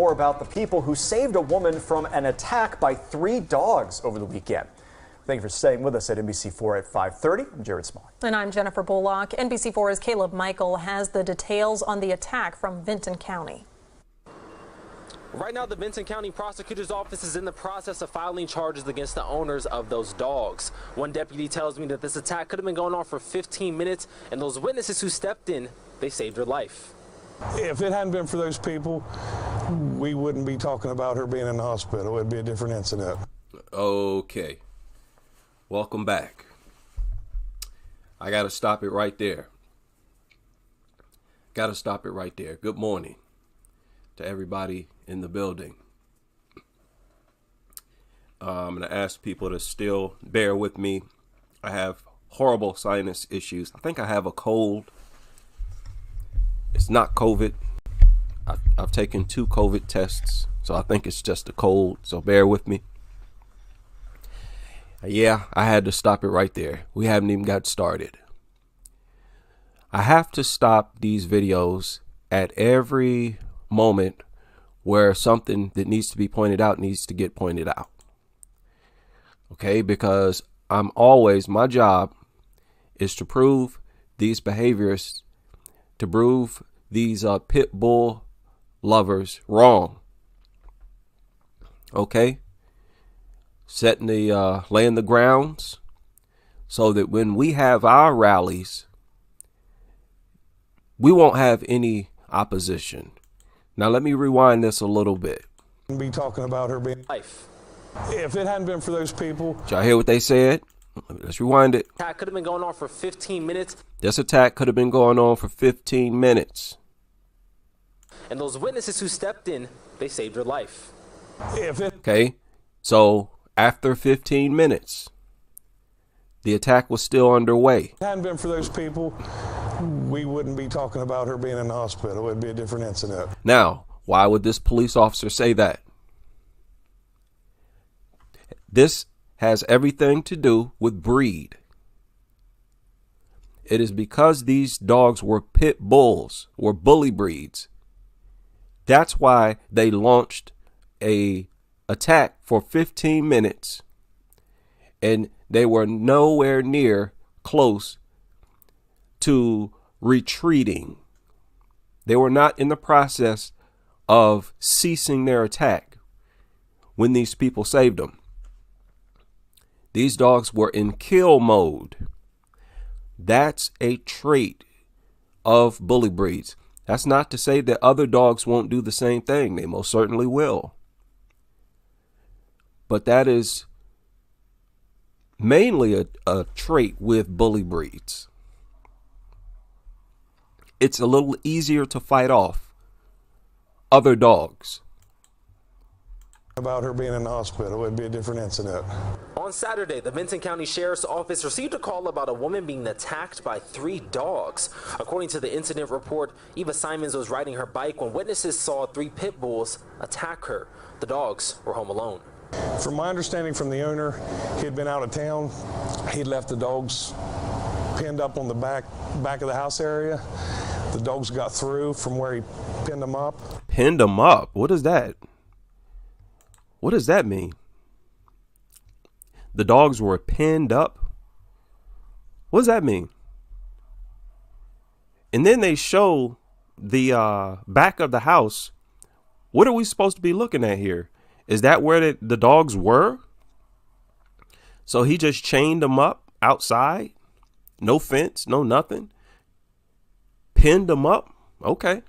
NBC4 about the people who saved a woman from an attack by 3 dogs over the weekend. Thank you for staying with us at NBC4 at 5:30. I'm Jared Small. And I'm Jennifer Bullock. NBC4's Caleb Michael has the details on the attack from Vinton County. Right now, the Vinton County Prosecutor's Office is in the process of filing charges against the owners of those dogs. One deputy tells me that this attack could have been going on for 15 minutes, and those witnesses who stepped in, they saved her life. If it hadn't been for those people, we wouldn't be talking about her being in the hospital. It'd be a different incident. Okay. Welcome back. I got to stop it right there. Good morning to everybody in the building. I'm going to ask people to still bear with me. I have horrible sinus issues. I think I have a cold. It's not COVID. I've taken 2 COVID tests, so I think it's just a cold. So bear with me. Yeah, I had to stop it right there. We haven't even got started. I have to stop these videos at every moment where something that needs to be pointed out needs to get pointed out. Okay, because my job is to prove these behaviors, to prove these pit bull lovers wrong. Okay, laying the grounds so that when we have our rallies, we won't have any opposition. Now, let me rewind this a little bit. Be talking about her being Life. If it hadn't been for those people. Did y'all hear what they said? Let's rewind it. Attack could have been going on for 15 minutes. This attack could have been going on for 15 minutes. And those witnesses who stepped in, they saved her life. Okay, so after 15 minutes, the attack was still underway. If it hadn't been for those people, we wouldn't be talking about her being in the hospital. It'd be a different incident. Now, why would this police officer say that? This has everything to do with breed. It is because these dogs were pit bulls, were bully breeds. That's why they launched a attack for 15 minutes, and they were nowhere near close to retreating. They were not in the process of ceasing their attack when these people saved them. These dogs were in kill mode. That's a trait of bully breeds. That's not to say that other dogs won't do the same thing. They most certainly will. But that is mainly a trait with bully breeds. It's a little easier to fight off other dogs. About her being in the hospital, it'd be a different incident. On Saturday, the Vinton County Sheriff's Office received a call about a woman being attacked by 3 dogs. According to the incident report, Eva Simons was riding her bike when witnesses saw 3 pit bulls attack her. The dogs were home alone. From my understanding from the owner, he had been out of town. He'd left the dogs pinned up on the back of the house area. The dogs got through from where he pinned them up. Pinned them up? What is that? What does that mean? The dogs were pinned up? What does that mean? And then they show the back of the house. What are we supposed to be looking at here? Is that where the dogs were? So he just chained them up outside? No fence, no nothing? Pinned them up? Okay.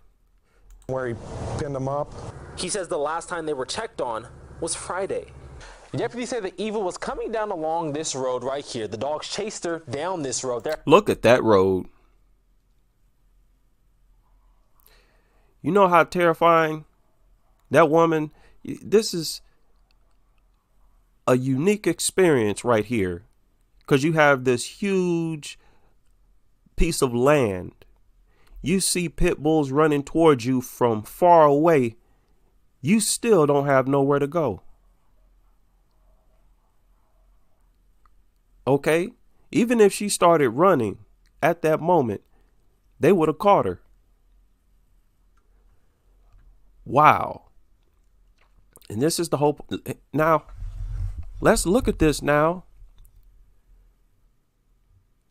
Where he pinned them up. He says the last time they were checked on was Friday. Deputies say that Eva was coming down along this road right here. The dogs chased her down this road there. Look at that road. You know how terrifying that woman, this is a unique experience right here, because you have this huge piece of land. You see pit bulls running towards you from far away. You still don't have nowhere to go. Okay? Even if she started running at that moment, they would have caught her. Wow. And this is the whole. Now, let's look at this now.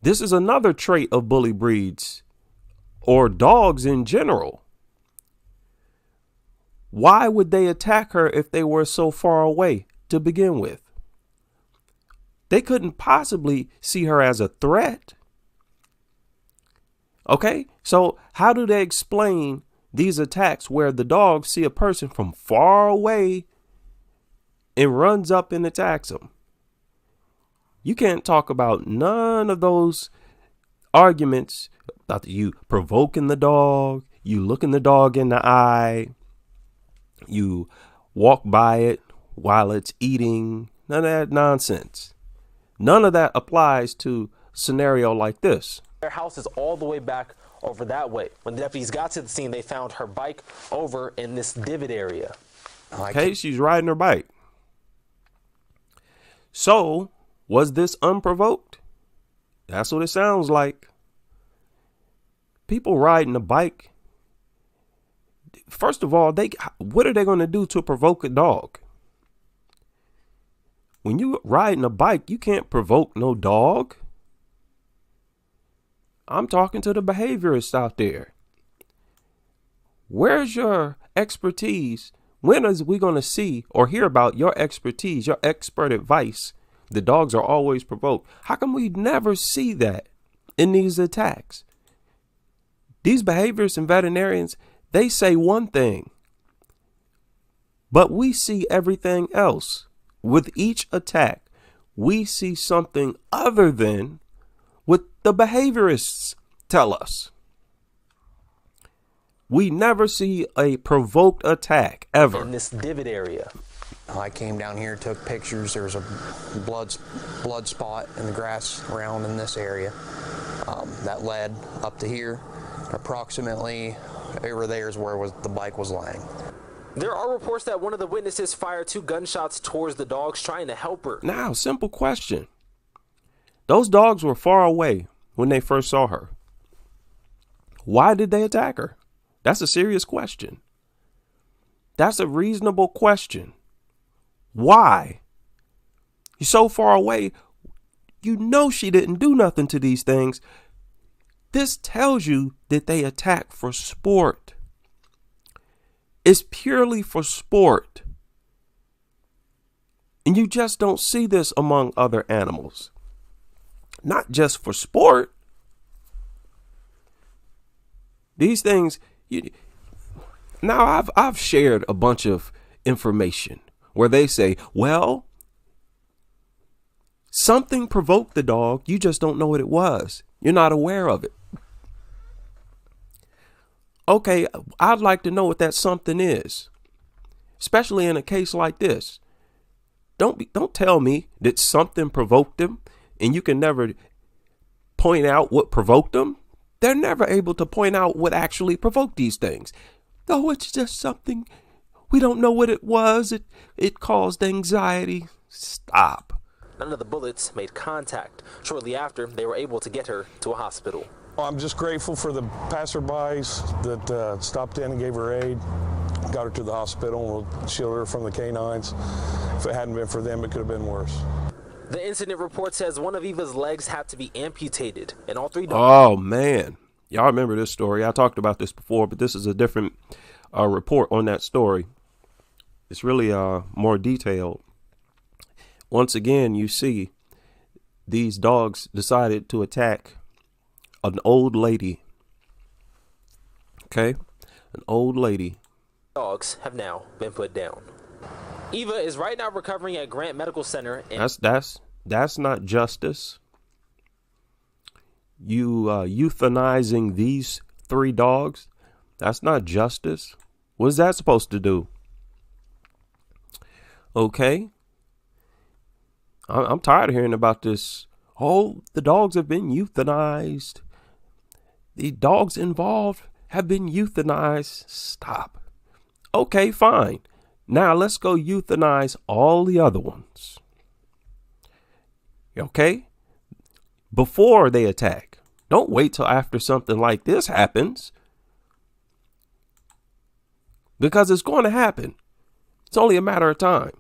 This is another trait of bully breeds or dogs in general. Why would they attack her if they were so far away to begin with? They couldn't possibly see her as a threat. Okay, so how do they explain these attacks where the dogs see a person from far away and runs up and attacks them? You can't talk about none of those arguments about you provoking the dog, you looking the dog in the eye, you walk by it while it's eating. None of that nonsense. None of that applies to a scenario like this. Their house is all the way back over that way. When the deputies got to the scene, they found her bike over in this divot area. Okay, she's riding her bike. So, was this unprovoked? That's what it sounds like. People riding a bike. First of all, what are they going to do to provoke a dog? When you riding a bike, you can't provoke no dog. I'm talking to the behaviorists out there. Where's your expertise? When is we going to see or hear about your expertise, your expert advice? The dogs are always provoked. How come we never see that in these attacks? These behaviorists and veterinarians, they say one thing, but we see everything else. With each attack, we see something other than what the behaviorists tell us. We never see a provoked attack ever. In this divot area. I came down here, took pictures. There was a blood spot in the grass around in this area that led up to here. Approximately over there is where the bike was lying. There are reports that one of the witnesses fired 2 gunshots towards the dogs trying to help her. Now, simple question. Those dogs were far away when they first saw her. Why did they attack her? That's a serious question. That's a reasonable question. Why? You're so far away. You know she didn't do nothing to these things. This tells you that they attack for sport. It's purely for sport. And you just don't see this among other animals. Not just for sport. These things, now I've shared a bunch of information where they say, well, something provoked the dog. You just don't know what it was. You're not aware of it. Okay, I'd like to know what that something is, especially in a case like this. Don't tell me that something provoked them and you can never point out what provoked them. They're never able to point out what actually provoked these things. Oh, it's just something. We don't know what it was. It caused anxiety. Stop. None of the bullets made contact. Shortly after, they were able to get her to a hospital. I'm just grateful for the passerbys that stopped in and gave her aid, got her to the hospital, and shielded her from the canines. If it hadn't been for them, it could have been worse. The incident report says one of Eva's legs had to be amputated, and all 3 dogs. Oh, man. Y'all remember this story. I talked about this before, but this is a different report on that story. It's really more detailed. Once again, you see these dogs decided to attack an old lady. Okay? An old lady. Dogs have now been put down. Eva is right now recovering at Grant Medical Center. That's not justice. You euthanizing these 3 dogs, that's not justice. What is that supposed to do? Okay. I'm tired of hearing about this. Oh, the dogs have been euthanized. The dogs involved have been euthanized. Stop. Okay, fine. Now let's go euthanize all the other ones. Okay? Before they attack. Don't wait till after something like this happens. Because it's going to happen. It's only a matter of time.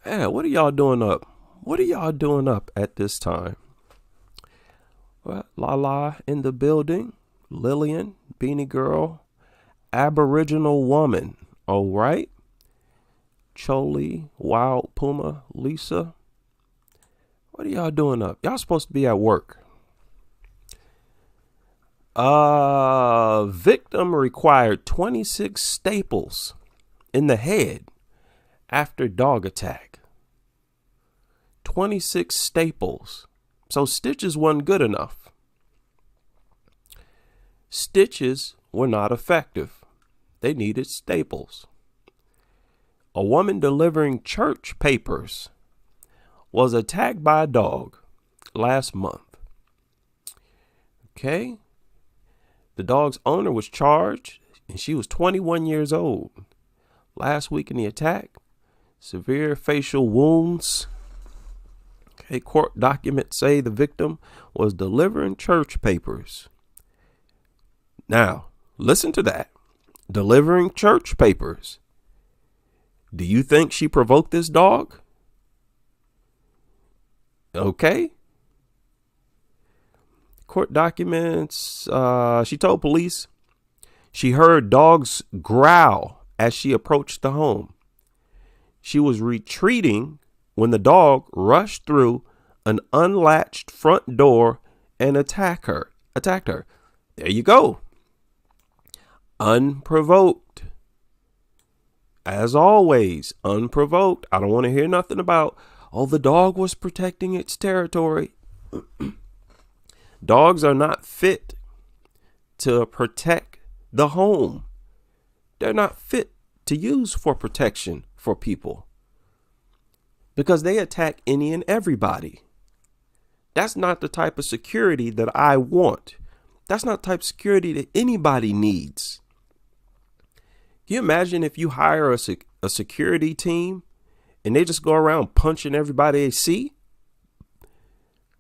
Hey, what are y'all doing up? What are y'all doing up at this time? Well, Lala in the building. Lillian, Beanie Girl, Aboriginal Woman. All right. Choli, Wild Puma, Lisa. What are y'all doing up? Y'all supposed to be at work. Victim required 26 staples in the head after dog attack. 26 staples. So stitches wasn't good enough. Stitches were not effective. They needed staples. A woman delivering church papers was attacked by a dog last month. Okay. The dog's owner was charged, and she was 21 years old. Last week in the attack, severe facial wounds. Okay, court documents say the victim was delivering church papers. Now, listen to that. Delivering church papers. Do you think she provoked this dog? Okay. Court documents, she told police she heard dogs growl as she approached the home. She was retreating when the dog rushed through an unlatched front door and attacked her. There you go. Unprovoked. As always, unprovoked. I don't want to hear nothing about, oh, the dog was protecting its territory. Dogs are not fit to protect the home. They're not fit to use for protection for people because they attack any and everybody. That's not the type of security that I want. That's not the type of security that anybody needs. Can you imagine if you hire a security team and they just go around punching everybody they see?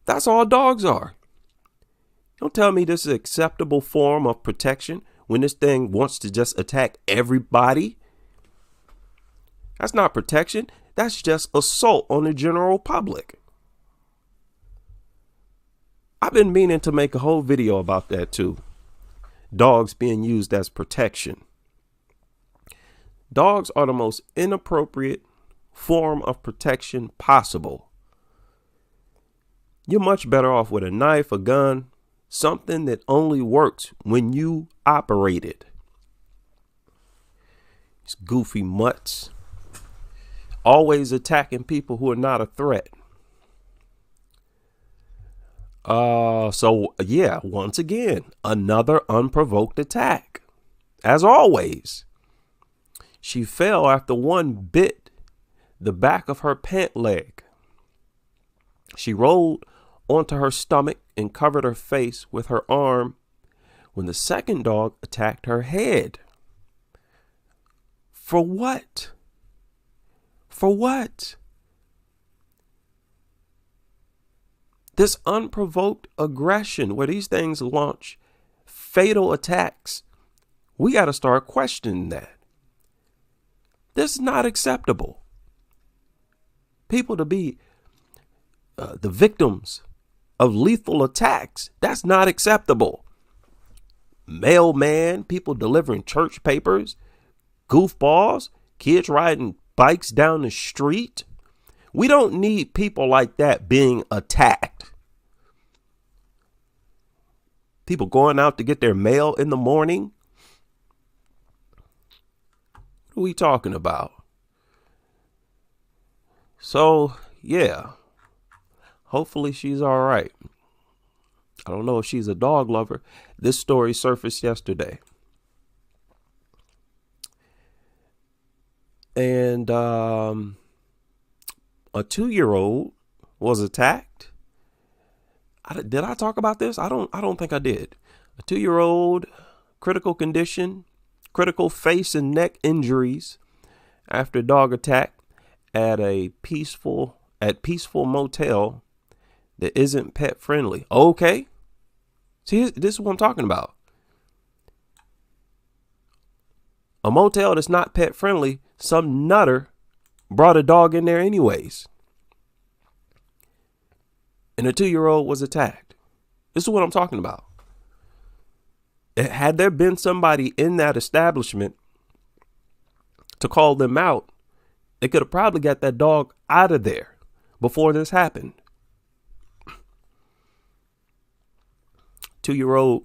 That's all dogs are. Don't tell me this is an acceptable form of protection when this thing wants to just attack everybody. That's not protection. That's just assault on the general public. I've been meaning to make a whole video about that too. Dogs being used as protection. Dogs are the most inappropriate form of protection possible. You're much better off with a knife, a gun, something that only works when you operate it. These goofy mutts always attacking people who are not a threat. So yeah, once again, another unprovoked attack. As always, she fell after one bit the back of her pant leg. She rolled onto her stomach and covered her face with her arm when the second dog attacked her head. For what? For what? This unprovoked aggression where these things launch fatal attacks, we got to start questioning that. This is not acceptable. People to be the victims of lethal attacks, that's not acceptable. Mailman, people delivering church papers, goofballs, kids riding bikes down the street. We don't need people like that being attacked. People going out to get their mail in the morning. What are we talking about? So, yeah. Hopefully she's all right. I don't know if she's a dog lover. This story surfaced yesterday. And a 2-year-old was attacked. Did I talk about this? I don't think I did. A 2-year-old, critical condition, critical face and neck injuries after dog attack at peaceful motel that isn't pet friendly. Okay. See, this is what I'm talking about. A motel that's not pet friendly, some nutter brought a dog in there anyways. And a 2-year-old was attacked. This is what I'm talking about. Had there been somebody in that establishment to call them out, they could have probably got that dog out of there before this happened. 2-year-old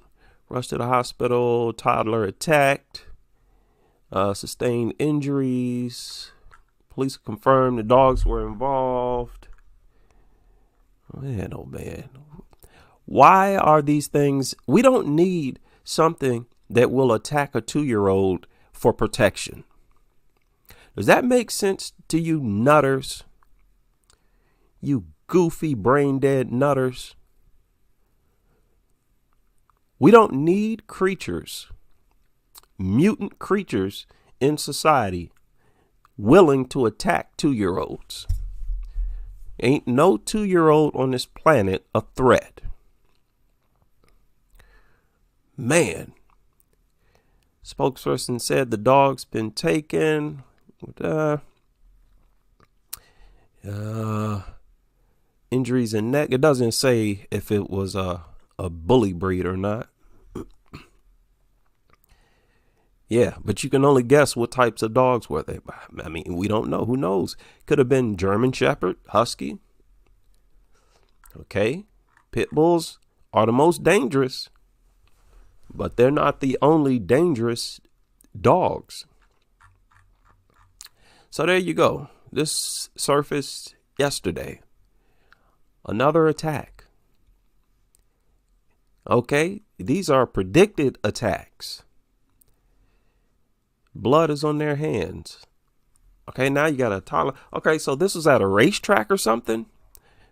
rushed to the hospital, toddler attacked, sustained injuries. Police confirmed the dogs were involved. Man, oh man. Why are these things? We don't need something that will attack a 2-year-old for protection. Does that make sense to you nutters? You goofy brain dead nutters? We don't need creatures, mutant creatures in society willing to attack 2-year-olds. Ain't no 2-year-old on this planet a threat. Man. Spokesperson said the dog's been taken. Injuries in neck. It doesn't say if it was a bully breed or not. Yeah, but you can only guess what types of dogs were they. I mean, we don't know. Who knows? Could have been German Shepherd, Husky. Okay. Pit bulls are the most dangerous, but they're not the only dangerous dogs. So there you go. This surfaced yesterday. Another attack. Okay, these are predicted attacks. Blood is on their hands. Okay, now you got a toddler. Okay, so this was at a racetrack or something.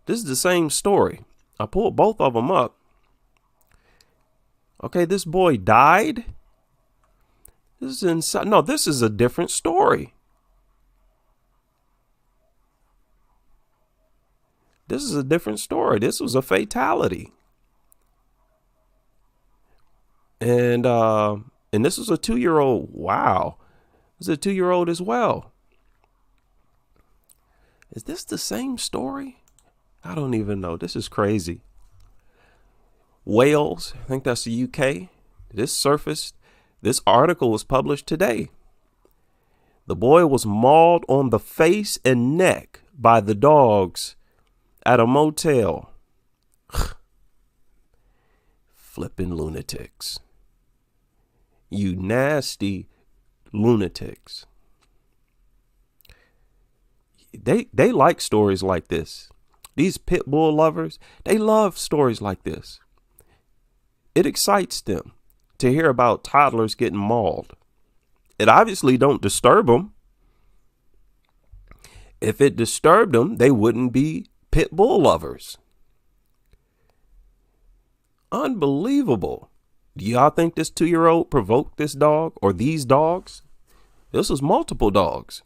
This is the same story. I pulled both of them up. Okay, this boy died. This is inside. No, this is a different story. This is a different story. This was a fatality. And this was a 2-year-old. Wow. This is a 2-year-old as well. Is this the same story? I don't even know. This is crazy. Wales, I think that's the UK. This surfaced. This article was published today. The boy was mauled on the face and neck by the dogs at a motel. Flipping lunatics. You nasty lunatics. They like stories like this. These pit bull lovers, they love stories like this. It excites them to hear about toddlers getting mauled. It obviously don't disturb them. If it disturbed them, they wouldn't be pit bull lovers. Unbelievable. Do y'all think this 2-year-old provoked this dog or these dogs? This was multiple dogs.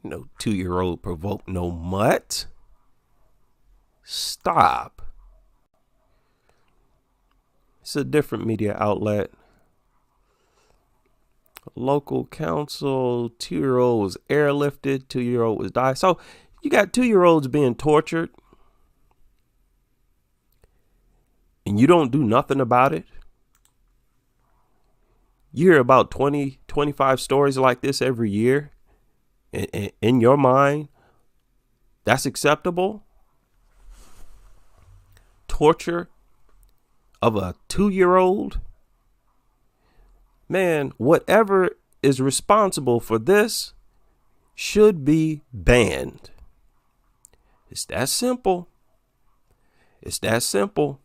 No 2-year-old provoked no mutt. Stop. It's a different media outlet. Local council, 2-year-old was airlifted, 2-year-old was died. So you got 2-year-olds being tortured. And you don't do nothing about it. You hear about 20, 25 stories like this every year. In your mind, that's acceptable? Torture of a 2-year-old? Man, whatever is responsible for this should be banned. It's that simple. It's that simple.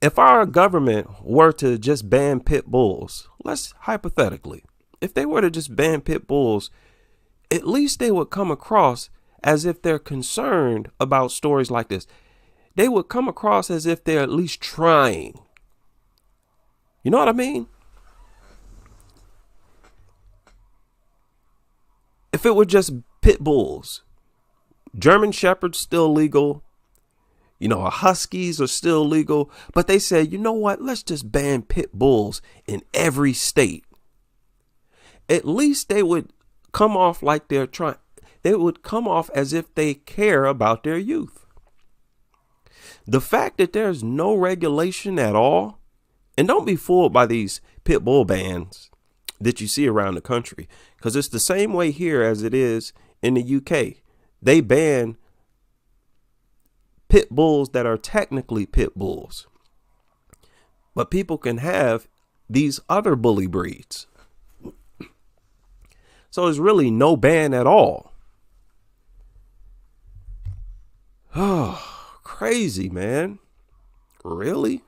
If our government were to just ban pit bulls, let's hypothetically, if they were to just ban pit bulls, at least they would come across as if they're concerned about stories like this. They would come across as if they're at least trying. You know what I mean? If it were just pit bulls, German Shepherds still legal. Huskies are still legal, but they said, you know what? Let's just ban pit bulls in every state. At least they would come off like they would come off as if they care about their youth. The fact that there's no regulation at all, and don't be fooled by these pit bull bans that you see around the country, because it's the same way here as it is in the UK. They ban pit bulls that are technically pit bulls, but people can have these other bully breeds. So there's really no ban at all. Oh, crazy, man. Really?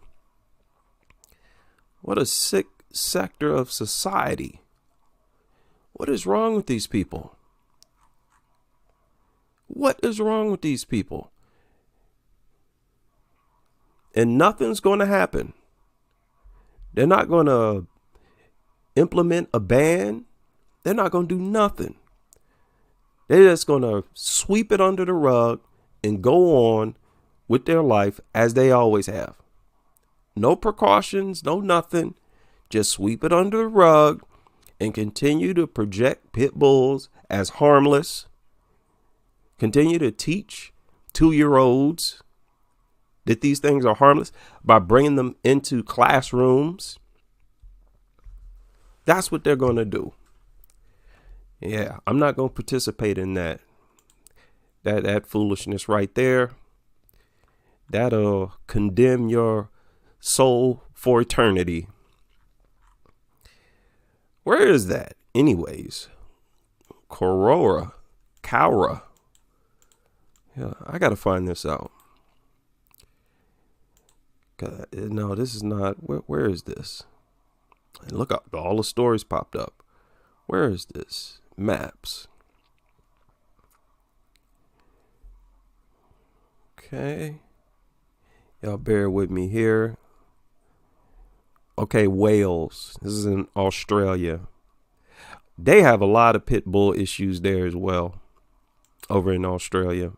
What a sick sector of society. What is wrong with these people? What is wrong with these people? And nothing's going to happen. They're not going to implement a ban. They're not going to do nothing. They're just going to sweep it under the rug and go on with their life as they always have. No precautions, no nothing. Just sweep it under the rug and continue to project pit bulls as harmless. Continue to teach 2-year-olds that these things are harmless by bringing them into classrooms. That's what they're going to do. Yeah, I'm not going to participate in that foolishness right there. That'll condemn your soul for eternity. Where is that? Anyways, Cowra. Yeah, I got to find this out. No, this is not. Where is this? Look up. All the stories popped up. Where is this? Maps. Okay. Y'all bear with me here. Okay, Wales. This is in Australia. They have a lot of pit bull issues there as well. Over in Australia.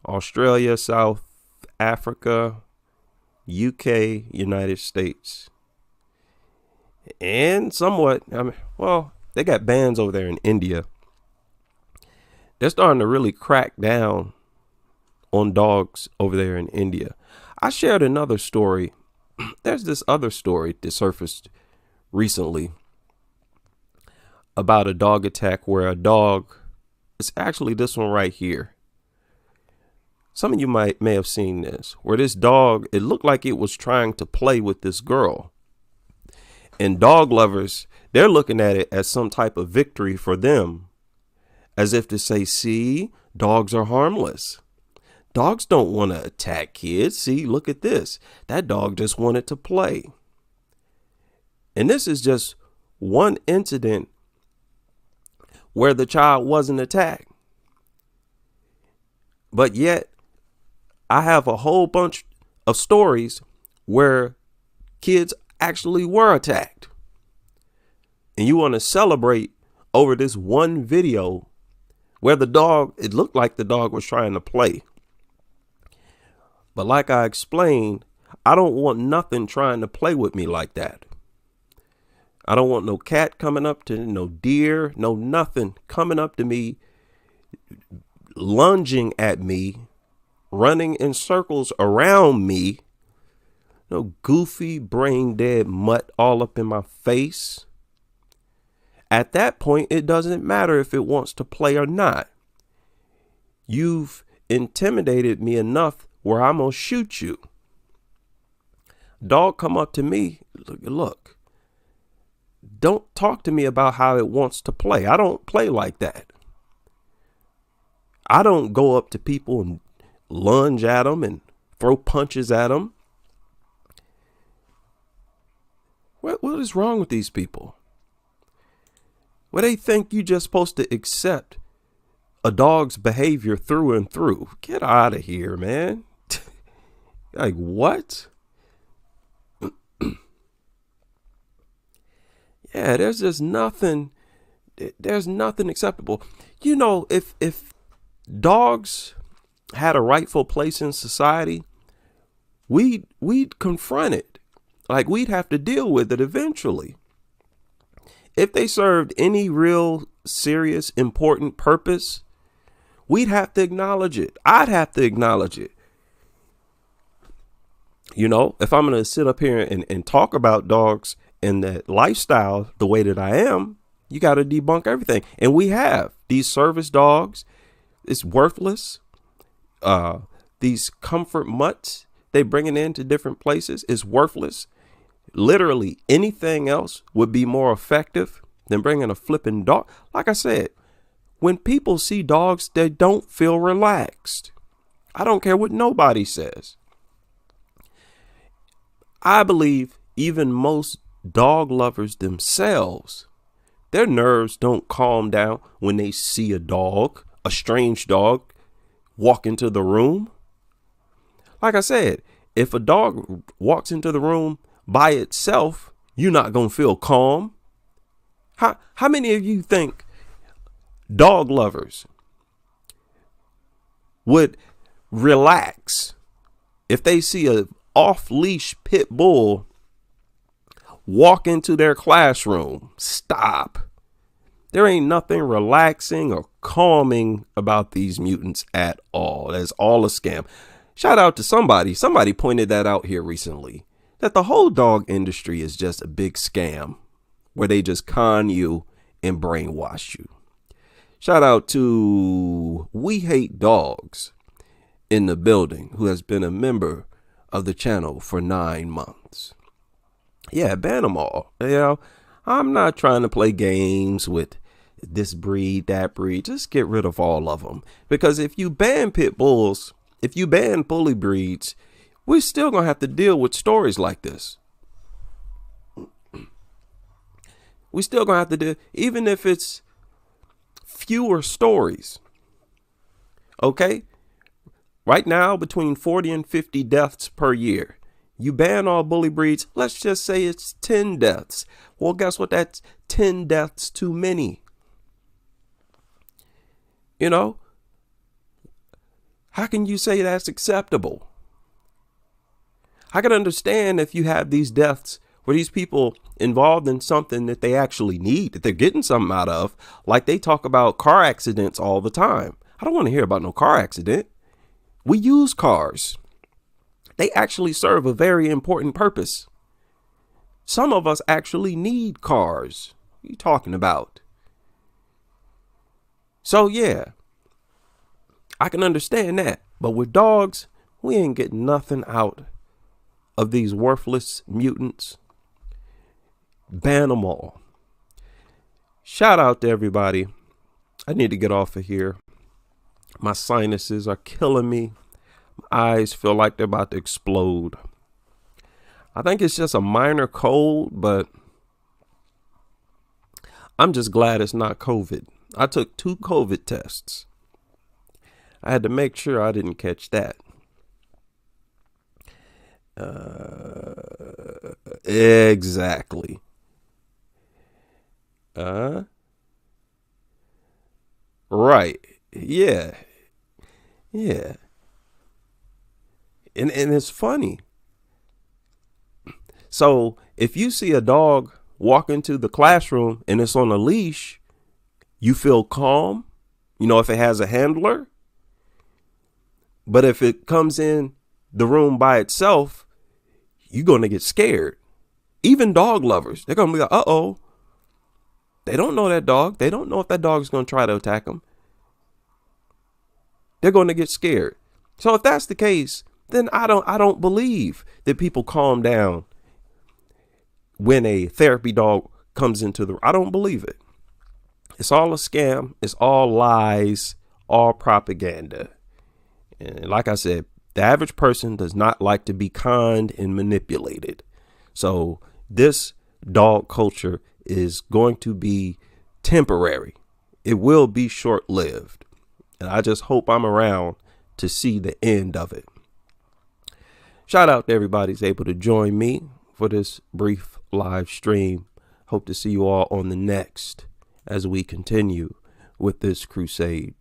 Australia, South Africa, UK, United States. And somewhat, they got bans over there in India. They're starting to really crack down on dogs over there in India. I shared another story. There's this other story that surfaced recently about a dog attack where a dog, it's actually this one right here. Some of you may have seen this, where this dog, it looked like it was trying to play with this girl. And dog lovers, they're looking at it as some type of victory for them, as if to say, see, dogs are harmless. Dogs don't want to attack kids. See, look at this. That dog just wanted to play. And this is just one incident where the child wasn't attacked. But yet, I have a whole bunch of stories where kids actually were attacked. And you want to celebrate over this one video where the dog, it looked like the dog was trying to play. But like I explained, I don't want nothing trying to play with me like that. I don't want no cat coming up to, no deer, no nothing coming up to me, lunging at me, running in circles around me. No goofy, brain dead mutt all up in my face. At that point, it doesn't matter if it wants to play or not. You've intimidated me enough where I'm going to shoot you. Dog come up to me. Look. Don't talk to me about how it wants to play. I don't play like that. I don't go up to people and lunge at them and throw punches at them. What is wrong with these people? Well, they think you just supposed to accept a dog's behavior through and through. Get out of here, man. Like, what? Yeah, there's just nothing. There's nothing acceptable. You know, if dogs had a rightful place in society, we'd confront it. Like, we'd have to deal with it eventually. If they served any real serious, important purpose, we'd have to acknowledge it. I'd have to acknowledge it. You know, if I'm going to sit up here and talk about dogs and that lifestyle the way that I am, you got to debunk everything. And we have these service dogs. It's worthless. These comfort mutts they bringing into different places is worthless. Literally anything else would be more effective than bringing a flipping dog. Like I said, when people see dogs, they don't feel relaxed. I don't care what nobody says. I believe even most dog lovers themselves, their nerves don't calm down when they see a dog, a strange dog, walk into the room. Like I said, if a dog walks into the room by itself, you're not going to feel calm. How many of you think dog lovers would relax if they see a off-leash pit bull walk into their classroom? Stop. There ain't nothing relaxing or calming about these mutants at all. That's all a scam. Shout out to somebody. Somebody pointed that out here recently, that the whole dog industry is just a big scam where they just con you and brainwash you. Shout out to We Hate Dogs in the building, who has been a member of the channel for 9 months. Yeah, ban them all. You know, I'm not trying to play games with this breed, that breed. Just get rid of all of them. Because if you ban pit bulls, if you ban bully breeds, we're still going to have to deal with stories like this. We still going to have to do, even if it's fewer stories. Okay? Right now, between 40 and 50 deaths per year. You ban all bully breeds. Let's just say it's 10 deaths. Well, guess what? That's 10 deaths too many. You know? How can you say that's acceptable? I can understand if you have these deaths where these people involved in something that they actually need, that they're getting something out of, like they talk about car accidents all the time. I don't want to hear about no car accident. We use cars. They actually serve a very important purpose. Some of us actually need cars. What are you talking about? So yeah, I can understand that. But with dogs, we ain't getting nothing out of these worthless mutants. Ban them all. Shout out to everybody. I need to get off of here. My sinuses are killing me. My eyes feel like they're about to explode. I think it's just a minor cold, but I'm just glad it's not COVID. I took 2 COVID tests. I had to make sure I didn't catch that. Exactly. Right. Yeah. Yeah. And it's funny. So if you see a dog walk into the classroom and it's on a leash, you feel calm. You know, if it has a handler. But if it comes in the room by itself, you're going to get scared. Even dog lovers, they're going to be like, uh-oh. They don't know that dog. They don't know if that dog is going to try to attack them. They're going to get scared. So if that's the case, then I don't believe that people calm down when a therapy dog comes into the, I don't believe it. It's all a scam. It's all lies, all propaganda. And like I said, the average person does not like to be conned and manipulated. So this dog culture is going to be temporary. It will be short-lived. And I just hope I'm around to see the end of it. Shout out to everybody who's able to join me for this brief live stream. Hope to see you all on the next as we continue with this crusade.